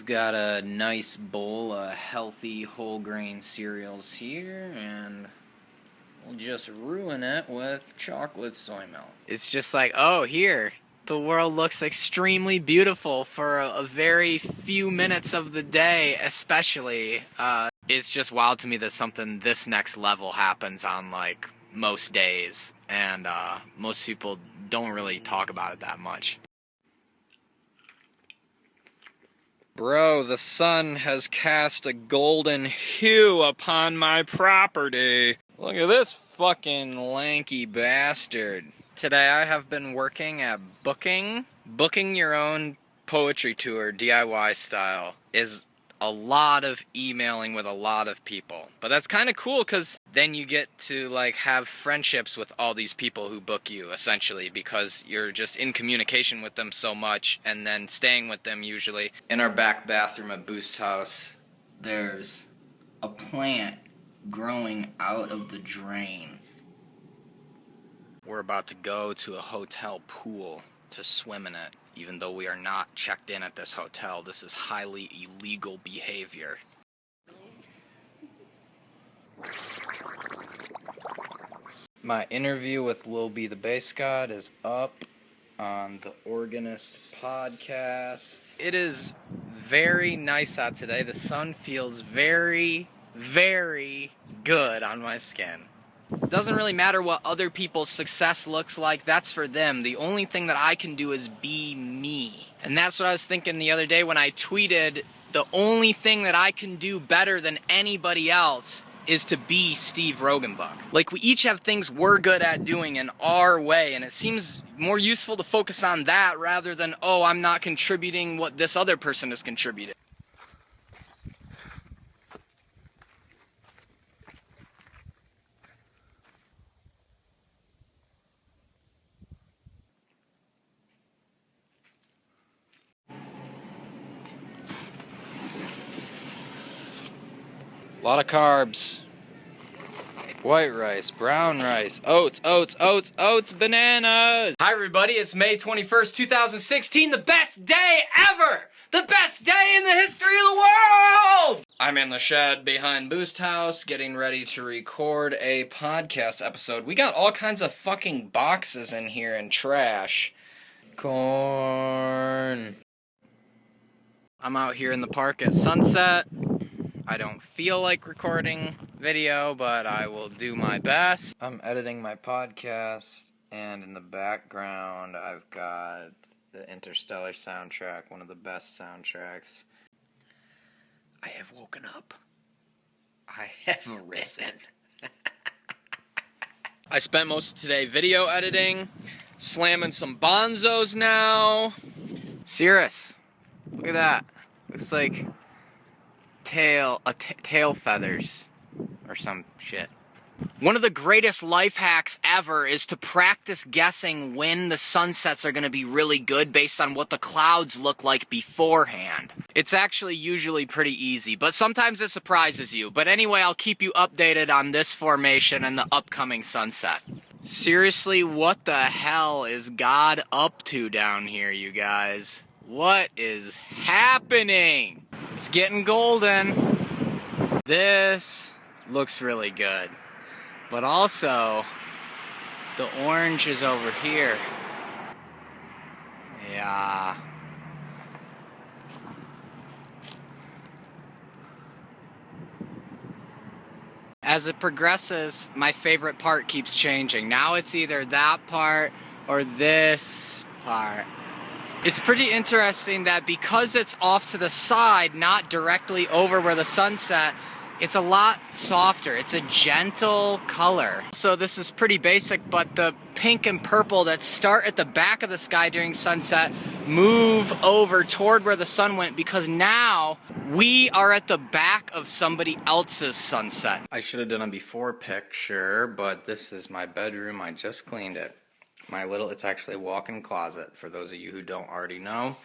got a nice bowl of healthy whole grain cereals here, and we'll just ruin it with chocolate soy milk. It's just like, oh, here, the world looks extremely beautiful for a very few minutes of the day, especially. It's just wild to me that something this next level happens on, like, most days, and most people don't really talk about it that much. Bro, the sun has cast a golden hue upon my property. Look at this fucking lanky bastard. Today I have been working at booking. Booking your own poetry tour, DIY style, is a lot of emailing with a lot of people. But that's kind of cool because then you get to like have friendships with all these people who book you, essentially, because you're just in communication with them so much and then staying with them usually. In our back bathroom at Boost House, there's a plant growing out of the drain. We're about to go to a hotel pool to swim in it. Even though we are not checked in at this hotel, this is highly illegal behavior. My interview with Lil B the Bass God is up on the Organist podcast. It is very nice out today. The sun feels very, very good on my skin. It doesn't really matter what other people's success looks like, that's for them. The only thing that I can do is be me. And that's what I was thinking the other day when I tweeted, the only thing that I can do better than anybody else is to be Steve Roggenbuck. Like, we each have things we're good at doing in our way, and it seems more useful to focus on that rather than, oh, I'm not contributing what this other person has contributed. A lot of carbs. White rice, brown rice, oats, bananas! Hi everybody, it's May 21st, 2016, the best day ever! The best day in the history of the world! I'm in the shed behind Boost House, getting ready to record a podcast episode. We got all kinds of fucking boxes in here and trash. Corn. I'm out here in the park at sunset. I don't feel like recording video, but I will do my best. I'm editing my podcast, and in the background I've got the Interstellar soundtrack, one of the best soundtracks. I have woken up. I have risen. I spent most of today video editing, slamming some bonzos now. Cirrus, look at that. Looks like tail feathers or some shit. One of the greatest life hacks ever is to practice guessing when the sunsets are going to be really good based on what the clouds look like beforehand. It's actually usually pretty easy, but sometimes it surprises you. But anyway, I'll keep you updated on this formation and the upcoming sunset. Seriously, what the hell is God up to down here, you guys? What is happening? It's getting golden. This looks really good. But also, the orange is over here. Yeah. As it progresses, my favorite part keeps changing. Now it's either that part or this part. It's pretty interesting that because it's off to the side, not directly over where the sun set, it's a lot softer. It's a gentle color. So this is pretty basic, but the pink and purple that start at the back of the sky during sunset move over toward where the sun went because now we are at the back of somebody else's sunset. I should have done a before picture, but this is my bedroom. I just cleaned it. It's actually a walk-in closet, for those of you who don't already know.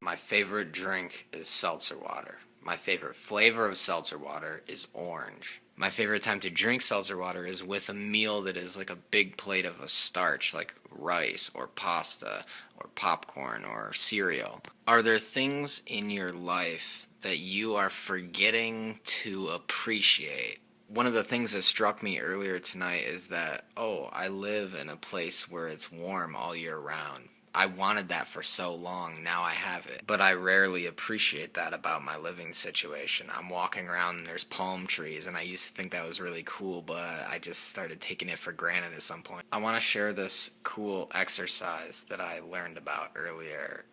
My favorite drink is seltzer water. My favorite flavor of seltzer water is orange. My favorite time to drink seltzer water is with a meal that is like a big plate of a starch, like rice or pasta or popcorn or cereal. Are there things in your life that you are forgetting to appreciate? One of the things that struck me earlier tonight is that, oh, I live in a place where it's warm all year round. I wanted that for so long, now I have it. But I rarely appreciate that about my living situation. I'm walking around and there's palm trees, and I used to think that was really cool, but I just started taking it for granted at some point. I want to share this cool exercise that I learned about earlier.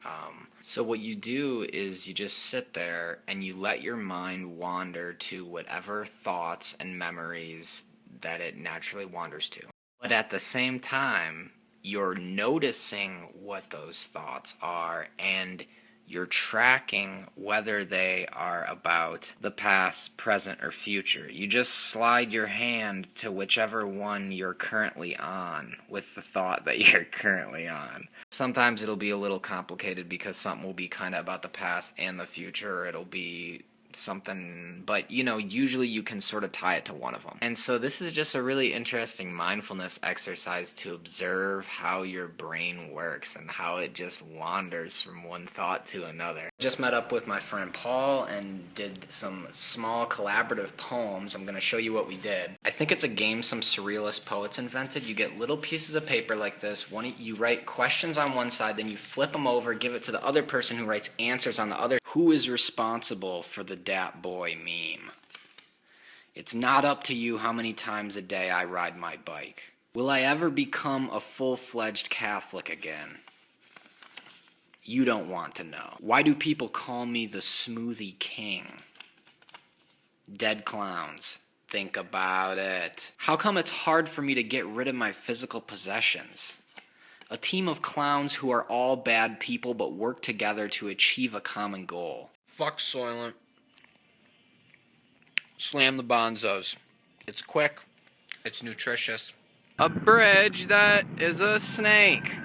So what you do is you just sit there and you let your mind wander to whatever thoughts and memories that it naturally wanders to. But at the same time, you're noticing what those thoughts are, and you're tracking whether they are about the past, present, or future. You just slide your hand to whichever one you're currently on with the thought that you're currently on. Sometimes it'll be a little complicated because something will be kind of about the past and the future, or it'll be something, but usually you can sort of tie it to one of them. And so this is just a really interesting mindfulness exercise to observe how your brain works and how it just wanders from one thought to another. Just met up with my friend Paul and did some small collaborative poems. I'm going to show you what we did. I think it's a game some surrealist poets invented. You get little pieces of paper like this. You write questions on one side, then you flip them over, give it to the other person who writes answers on the other. Who is responsible for the Dat Boy meme? It's not up to you how many times a day I ride my bike. Will I ever become a full-fledged Catholic again? You don't want to know. Why do people call me the Smoothie King? Dead clowns. Think about it. How come it's hard for me to get rid of my physical possessions? A team of clowns who are all bad people but work together to achieve a common goal. Fuck Soylent. Slam the Bonzos. It's quick. It's nutritious. A bridge that is a snake.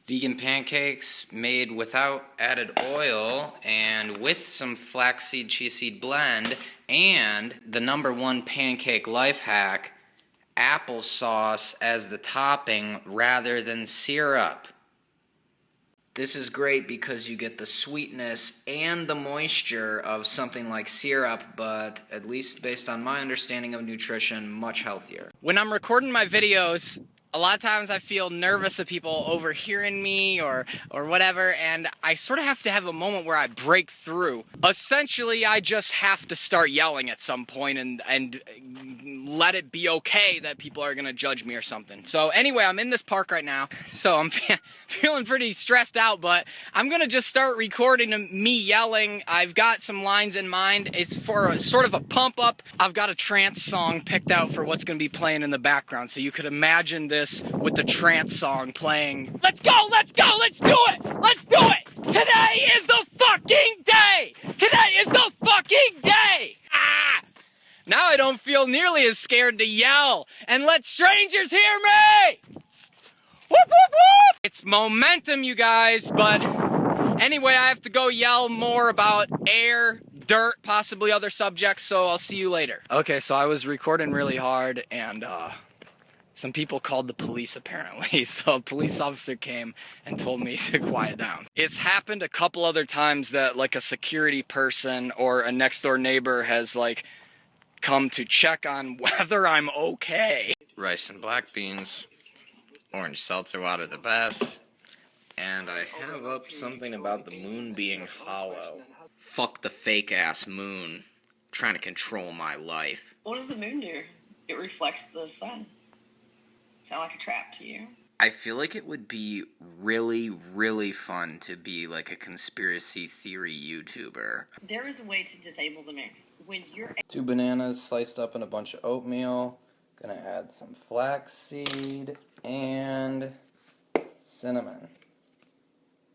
Vegan pancakes made without added oil and with some flaxseed chia seed blend, and the #1 pancake life hack, applesauce as the topping rather than syrup. This is great because you get the sweetness and the moisture of something like syrup, but at least based on my understanding of nutrition, much healthier. When I'm recording my videos, a lot of times I feel nervous of people overhearing me or whatever, and I sort of have to have a moment where I break through. Essentially, I just have to start yelling at some point and let it be okay that people are gonna judge me or something. So anyway, I'm in this park right now, so I'm feeling pretty stressed out, but I'm gonna just start recording me yelling. I've got some lines in mind. It's for a sort of a pump up. I've got a trance song picked out for what's gonna be playing in the background, so you could imagine this with the trance song playing. Let's go, let's go, let's do it, let's do it! Today is the fucking day! Today is the fucking day! Ah! Now I don't feel nearly as scared to yell and let strangers hear me! Whoop, whoop, whoop! It's momentum, you guys, but anyway, I have to go yell more about air, dirt, possibly other subjects, so I'll see you later. Okay, so I was recording really hard, and some people called the police apparently, so a police officer came and told me to quiet down. It's happened a couple other times that like a security person or a next door neighbor has like come to check on whether I'm okay. Rice and black beans, orange seltzer water the best, and I have up something about the moon being hollow. Fuck the fake ass moon, trying to control my life. What does the moon do? It reflects the sun. Sound like a trap to you? I feel like it would be really, really fun to be like a conspiracy theory YouTuber. There is a way to disable the moon. When you're 2 bananas sliced up in a bunch of oatmeal. Gonna add some flaxseed and cinnamon.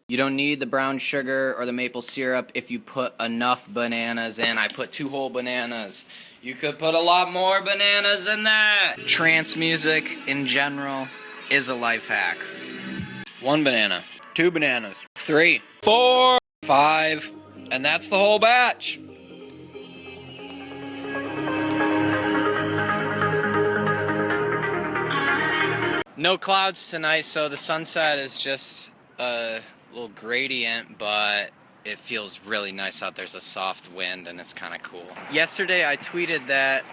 You don't need the brown sugar or the maple syrup if you put enough bananas in. I put 2 whole bananas. You could put a lot more bananas than that. Trance music in general is a life hack. 1 banana, 2 bananas, 3, 4, 5, and that's the whole batch. No clouds tonight, so the sunset is just a little gradient, but it feels really nice out. There's a soft wind and it's kind of cool. Yesterday I tweeted that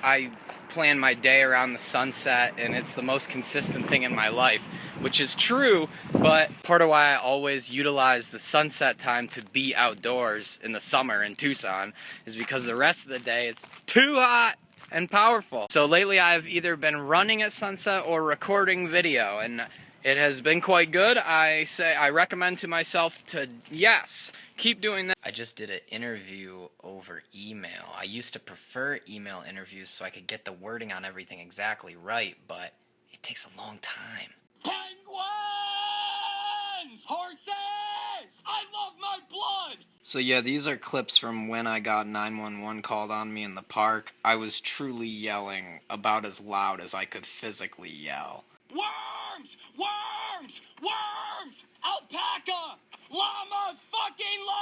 I plan my day around the sunset and it's the most consistent thing in my life, which is true, but part of why I always utilize the sunset time to be outdoors in the summer in Tucson is because the rest of the day it's too hot and powerful. So lately I've either been running at sunset or recording video, and it has been quite good. I recommend to myself to, yes, keep doing that. I just did an interview over email. I used to prefer email interviews so I could get the wording on everything exactly right, but it takes a long time. Penguins! Horses! I love my blood! So yeah, these are clips from when I got 911 called on me in the park. I was truly yelling about as loud as I could physically yell. Worms! Worms! Worms! Alpaca! Llamas! Fucking llamas!